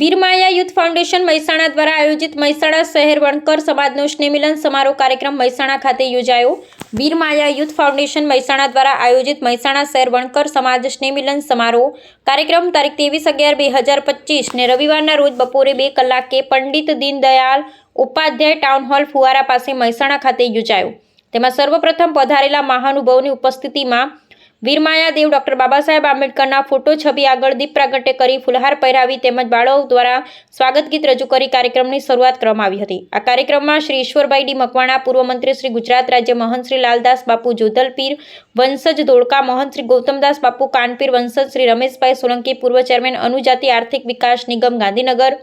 વીરમાયા youth foundation Mehsana દ્વારા આયોજિત મહેસાણા શહેર વણકર સમાજનો સ્નેહમિલન સમારોહ કાર્યક્રમ મહેસાણા ખાતે યોજાયો। વીરમાયા યુથ ફાઉન્ડેશન મહેસાણા દ્વારા આયોજિત મહેસાણા શહેર વણકર સમાજ સ્નેહમિલન સમારોહ કાર્યક્રમ તારીખ 23/11/2025 ને રવિવારના રોજ બપોરે 2 કલાકે પંડિત દીનદયાળ ઉપાધ્યાય ટાઉન હોલ ફુવારા પાસે મહેસાણા ખાતે યોજાયો। તેમાં સર્વપ્રથમ પધારેલા મહાનુભાવોની ઉપસ્થિતિમાં વીરમાયા દેવ ડોક્ટર બાબા સાહેબ આંબેડકરના ફોટો છબી આગળ દીપ પ્રાગટ્ય કરી ફુલહાર પહેરાવી તેમજ બાળકો દ્વારા સ્વાગત ગીત રજૂ કરી કાર્યક્રમની શરૂઆત કરવામાં આવી હતી। આ કાર્યક્રમમાં શ્રી ઈશ્વરભાઈ ડી મકવાણા, પૂર્વ મંત્રી શ્રી ગુજરાત રાજ્ય, મહંત શ્રી લાલદાસ બાપુ જોધલપીર વંશજ ધોળકા, મહંત શ્રી ગૌતમદાસ બાપુ કાનપીર વંશજ, શ્રી રમેશભાઈ સોલંકી, પૂર્વ ચેરમેન અનુજાતિ આર્થિક વિકાસ નિગમ ગાંધીનગર,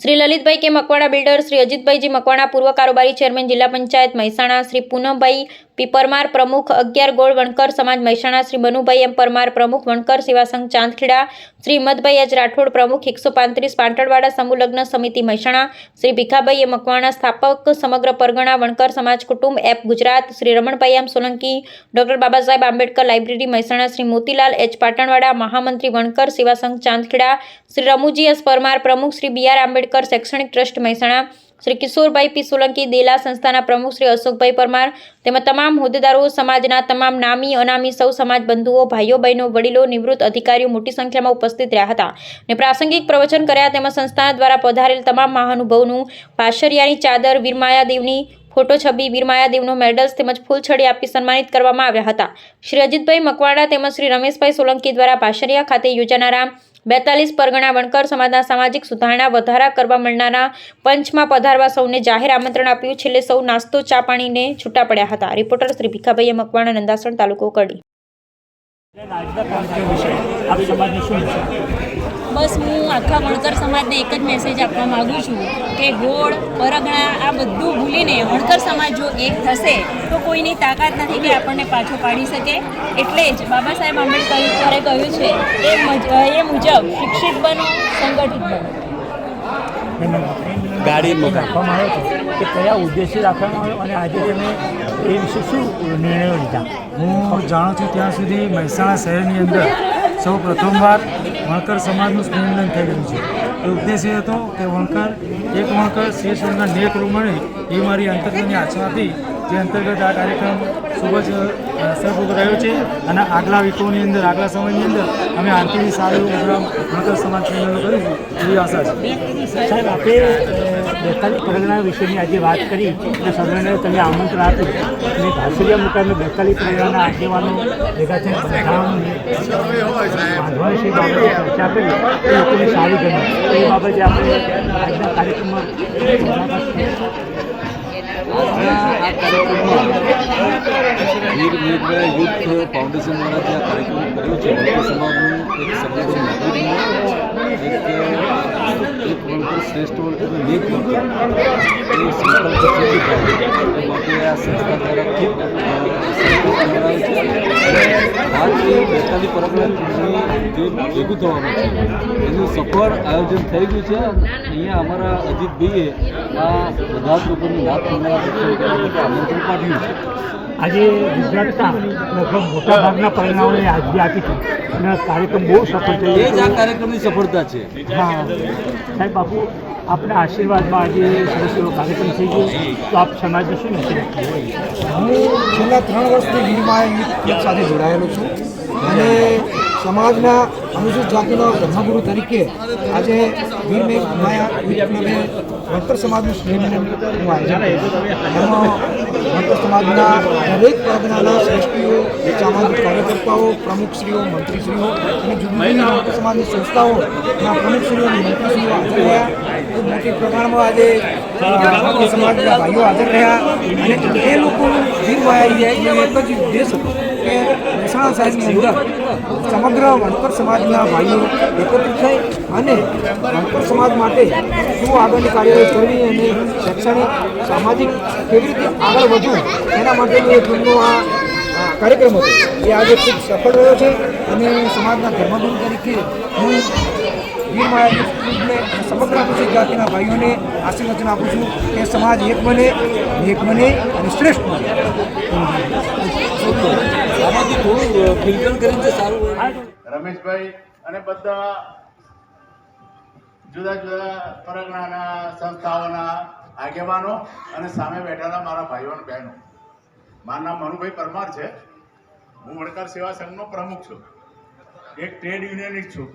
श्री ललितभाई के मकवाणा बिल्डर, श्री अजितभाई जी मकवाणा, पूर्व कारोबारी चेरमेन जिला पंचायत महेसाणा, श्री पूनमभाई पी परमार, प्रमुख 11 गोळ वणकर समाज महेसाणा, श्री बनुभाई एम परमार, प्रमुख वणकर सेवा संघ चांदखेड़ा, श्री हिम्मतभाई एच राठौड़, प्रमुख 135 पांटड़वाड़ा समूह लग्न समिति महेसाणा, श्री भीखाभाई ए मकवाणा, स्थापक समग्र परगणा वणकर समाज कुटुंब app Gujarat, Shri Ramanbhai M Solanki, doctor Baba Saheb Ambedkar library Mehsana, Shri Motilal H Patanwada, महामंत्री वणकर सेवा संघ चांदखेड़ा, श्री रमुजी एस परमार, प्रमुख श्री बी आर आंबेडकर शैक्षणिक ट्रस्ट महेसाणा, श्री किशोरभाई पी सोलंकी, देला संस्थाना प्रमुख श्री अशोकभाई परमार तेमज तमाम होद्देदारो, समाजना तमाम नामी अनामी सौ समाज बंधुओ, भाईओ बहनों, वडीलो, निवृत्त अधिकारीओ मोटी संख्या में उपस्थित रह्या हता ने प्रासंगिक प्रवचन कर्या। तेमज संस्था द्वारा पधारेल तमाम महानुभावोनुं पाशरियानी चादर, वीरमाया देवनी फोटो छबी, वीरमाया देवनो मेडल्स तेमज फूलछड़ी आपी सन्मानित करवामां आव्या हता। श्री अजितभाई मकवाणा तेमज श्री रमेशभाई सोलंकी द्वारा पाशरिया खाते योजानारा 42 परगणा वणकर समाजना सामाजिक सुधारणा વધારા કરવા મળનારા પંચમાં પધારવા સૌને જાહેર આમંત્રણ આપ્યું। છેલ્લે સૌ નાસ્તો ચા પાણીને છૂટા પડ્યા હતા। રિપોર્ટર શ્રી ભીખાભાઈ મકવાણા, નંદાસણ તાલુકો કડી। बस हूँ आखा वणकर समाज ने एक ज मेसेज आपवा मागू छूँ कि गोळ परगणा आ बधुं भूलीने वणकर समाज जो एक थशे तो कोईनी ताकात नहीं कि आपणे पाछो पाड़ी सके। एटले ज बाबा साहेब आंबेडकरे कह्युं छे ए मुजब शिक्षित बनो, संगठित बनो। गाड़ी રાખવામાં આવ્યો હતો કે કયા ઉદ્દેશ્ય રાખવામાં આવ્યો અને આજે તમે એ વિશે શું નિર્ણયો લીધા? હું જાણું છું ત્યાં સુધી મહેસાણા શહેરની અંદર સૌ પ્રથમવાર વણકર સમાજનું સ્નેહમિલન થઈ રહ્યું છે। એ ઉદ્દેશ્ય હતો કે એક વણકર શ્રેષ્ઠ વણકર નેક રૂમણે એ મારી અંતર્ગતની આશા હતી, જે અંતર્ગત આ કાર્યક્રમ ખૂબ જ સફળ રહ્યો છે અને આગલા વીકોની અંદર, આગલા સમયની અંદર અમે આર્થિક સારું પ્રોગ્રામ વણકર સમાજ સંમેલન કરીશું એવી આશા છે। સાહેબ, આપણે 42 પરગણા વિશેની આજે વાત કરી અને સર્વેને તમે આમંત્રણ આપ્યું અને ઘાસરિયા મુકામે 42 પરગણાના આગેવાનો ભેગા થઈને બાંધવાની બાબતે ચર્ચા કરી એ લોકોને સારી ગમી। એ બાબતે આપણે આજના કાર્યક્રમમાં વીરમાયા યુથ ફાઉન્ડેશન દ્વારા જે કાર્યક્રમ કર્યો છે વણકર સમાજનું એક સમગ્ર નાગરિકનું એક વણકર શ્રેષ્ઠ વણકર નેક વણકર એ સંકલ્પ સિદ્ધ થાય એ માટે આ સંસ્થા દ્વારા ખૂબ કરાય છે। આજથી 42 પરગણા જે ભેગું થવાનું છે એનું સફળ આયોજન થઈ ગયું છે। અહીંયા અમારા અજીતભાઈએ આ બધા જ લોકોની વાત કરનારા દર્શન કરવા માટે આમંત્રણ પાઠવ્યું છે। આજે ગુજરાતના લગભગ મોટા ભાગના પરિણામોને હાજરી આપી છે અને કાર્યક્રમ બહુ સફળ થયો। એ જ આ કાર્યક્રમની સફળતા છે। હા સાહેબ, બાપુ આપના આશીર્વાદમાં આજે સરસ એવો કાર્યક્રમ થઈ ગયો, તો આપ સમાજને શું મેસેજ આપશો? હું છેલ્લા 3 વર્ષથી વીરમાયા યુથ સાથે જોડાયેલો છું અને સમાજના અનુસૂચિત જાતિના ધર્મગુરુ તરીકે આજે વીરમાયા યુથને વણકર સમાજનું સ્નેહમિલન હું આયોજન કર્યું। એમાં વણકર સમાજના દરેક પરગણાના શ્રેષ્ઠીઓ, સામાજિક કાર્યકર્તાઓ, પ્રમુખશ્રીઓ, મંત્રીશ્રીઓ અને જુદી જુદી વણકર સમાજની સંસ્થાઓના પ્રમુખશ્રીઓ અને મંત્રીશ્રીઓ હાજર રહ્યા। ખૂબ મોટી પ્રમાણમાં આજે વણકર સમાજના ભાઈઓ હાજર રહ્યા અને એ લોકોનું વીરમાયા એક જ ઉદ્દેશ હતો કે મહેસાણા શહેરની અંદર સમગ્ર વણકર સમાજના ભાઈઓ એકત્રિત થઈ અને વણકર સમાજ માટે શું આગળની કાર્યવાહી કરવી અને શૈક્ષણિક, સામાજિક કેવી રીતે આગળ વધવું એના માટેનો એક એમનો આ કાર્યક્રમ હતો। એ આજે ખૂબ સફળ રહ્યો છે અને સમાજના ધર્મગુરુ તરીકે હું વીરમાયા યુથને સમગ્ર અનુસૂચિત જાતિના ભાઈઓને આશીર્વચન આપું છું કે સમાજ એક બને અને શ્રેષ્ઠ બને। આમાંથી થોડું ફિલ્ટર કરીને સારું રમેશભાઈ અને બધા જુદા જુદા પરગણાના સંસ્થાઓના આગેવાનો અને સામે બેઠેલા મારા ભાઈઓ અને બહેનો. મારું નામ મનુભાઈ પરમાર છે. હું વણકર સેવા સંઘનો પ્રમુખ છું, એક ટ્રેડ યુનિયનિસ્ટ છું,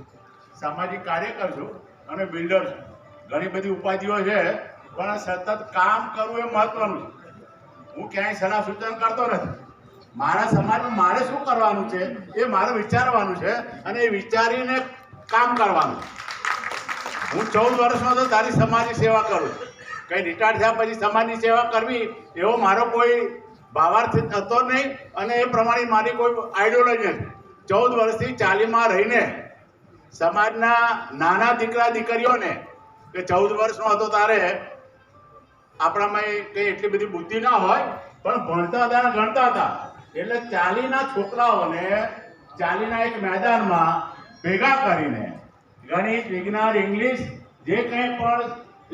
સામાજિક કાર્યકર છું અને બિલ્ડર છું. ઘણી બધી ઉપાધિઓ છે, પણ સતત કામ કરવું એ મહત્વનું છે. હું ક્યાંય સલાહ સૂચન કરતો નથી. મારા સમાજમાં મારે શું કરવાનું છે એ મારે વિચારવાનું છે અને એ વિચારીને કામ કરવાનું. હું 14 વર્ષમાં તો તારી સમાજની સેવા કરું. કંઈ રિટાયર થયા પછી સમાજની સેવા કરવી એવો મારો કોઈ ભાવાર્થ હતો નહીં અને એ પ્રમાણે મારી કોઈ આઈડિયોલોજી નથી. 14 વર્ષથી 40માં રહીને સમાજના નાના દીકરા દીકરીઓને કે 14 વર્ષનો હતો તારે આપણામાં કંઈ એટલી બધી બુદ્ધિ ના હોય, પણ ભણતા હતા અને ગણતા હતા. એટલે 40ના છોકરાઓને 40ના એક મેદાનમાં ભેગા કરીને ગણિત, વિજ્ઞાન, ઇંગ્લિશ જે કંઈ પણ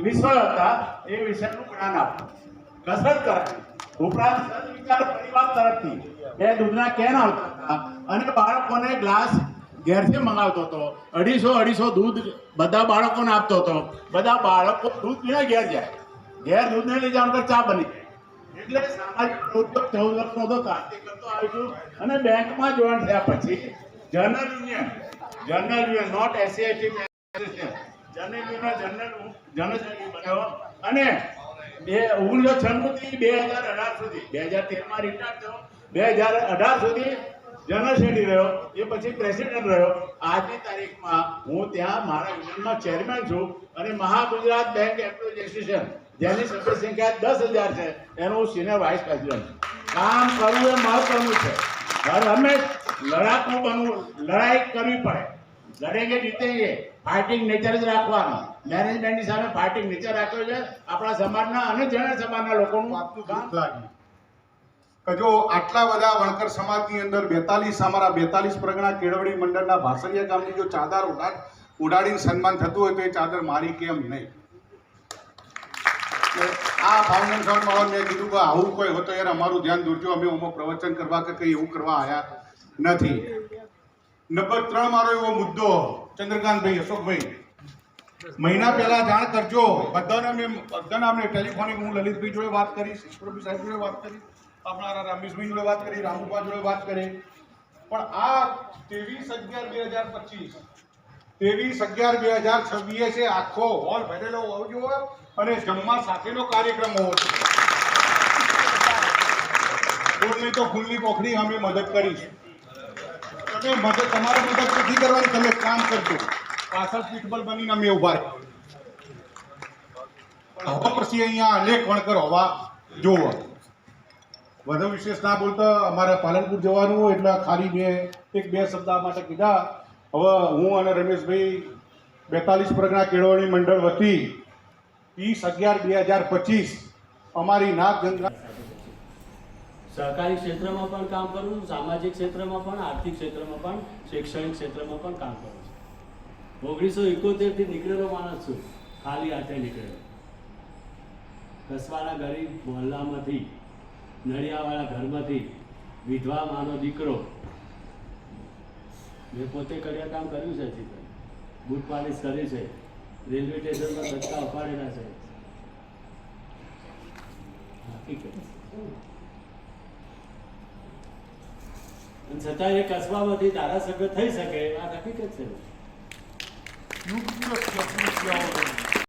વિષયો હતા એ વિષયનું જ્ઞાન આપવું, કસરત કરાવી. ઉપરાંત સદવિચાર પરિવાર તરફથી 2 દૂધના કેન આવતા હતા અને બાળકોને ગ્લાસ ઘેરથી મંગાવતો હતો. 250 દૂધ બધા બાળકોને આપતો હતો. બધા બાળકો દૂધ પીને ઘેર જાય, ઘેર દૂધ નહીં લઈ જવાનું ચા બની જાય. એટલે સામાજિક ઉદ્યોગ 14 વર્ષનો હતો ત્યારથી કરતો આવીશું અને બેંકમાં જોઈન થયા પછી general union not SC general બન્યો અને 1996 થી 2018 સુધી 2013માં રિટાયર થયો, 2018 સુધી જનરલ સેક્રેટરી રહ્યો, એ પછી પ્રેસિડેન્ટ રહ્યો. આજની તારીખમાં હું ત્યાં મારા યુનિયનમાં ચેરમેન છું અને મહાગુજરાત બેંક એમ્પ્લોઈઝ એસોસિએશન જેની સભ્ય સંખ્યા 10,000 છે એનો હું સિનિયર વાઇસ પ્રેસિડેન્ટ. કામ કરવું એ મહત્વનું છે. હર હંમેશ લડાકું બનવું, લડાઈ કરવી પડે. લડેંગે જીતેંગે, ફાઇટિંગ નેચર જ રાખવાનું. મેનેજમેન્ટની સામે ફાઇટિંગ નેચર રાખ્યો છે. આપણા સમાજના અને જૈન સમાજના લોકોનું દુઃખ લાગ્યું કે જો આટલા બધા વણકર સમાજની અંદર 42 અમારા 42 પરગણા કેળવણી મંડળના ભાસરિયા ગામની જો ચાદર ઉડાડીને સન્માન થતું હોય તો એ ચાદર મારી કેમ નહીં? આ ફાઉન્ડેશનમાં મેં કીધું કે આવું કોઈ હોય તો યાર અમારું ધ્યાન દોરજો, અમે ઓમાં પ્રવચન કરવા કે કંઈ એવું કરવા આવ્યા નથી. નંબર 3 મારો એવો મુદ્દો, ચંદ્રકાંતભાઈ, અશોકભાઈ, મહિના પહેલા જાણ કરજો બધાને. અમને ટેલિફોનિક હું લલિતભાઈ જોડે વાત કરીશ, ઈશ્વરભાઈ સાહેબ જોડે વાત કરીશ, આપણા રમેશભાઈ જોડે વાત કરી, રામુભા જોડે વાત કરી. પણ આ 23/11/2025 23/11/2026 આખો હોલ ભરેલો હોવો જોઈએ અને જમવા સાથેનો કાર્યક્રમ હોવો જોઈએ. ફૂલની તો ફૂલની પોખડી અમે મદદ કરીશું. તમે મદદ, તમારે મદદ નથી કરવાની, તમે કામ કરજો. પાછળ પીઠબલ બનીને અમે ઉભા રહે. હવે પછી અહીંયા અનેક વણકર હોવા જોવો. વધુ વિશેષ ના બોલતા અમારે પાલનપુર જવાનું હોય એટલે ખાલી એક બે શબ્દ માટે કીધા. હવે હું અને રમેશભાઈ 42 પરગણા કેળવણી મંડળ વતી 30/11/2025 અમારી નાગ ગંગા સહકારી ક્ષેત્રમાં પણ કામ કરું, સામાજિક ક્ષેત્રમાં પણ, આર્થિક ક્ષેત્રમાં પણ, શૈક્ષણિક ક્ષેત્રમાં પણ કામ કરું છું. 1971થી નીકળેલો માણસ છું, ખાલી હાથે નીકળેલો. કસ્બાના ગરીબ મહોલ્લામાંથી, નળિયાવાળા ઘરમાંથી, વિધવા માનો દીકરો. મેં પોતે કડિયા કામ કર્યું છે, બૂટ પાલિશ કરી છે, રેલવે સ્ટેશનમાં ધક્કા ઉપાડેલા છે. હકીકત. અને છતાં એ કસ્બામાંથી ધારાસભ્ય થઈ શકે આ હકીકત છે.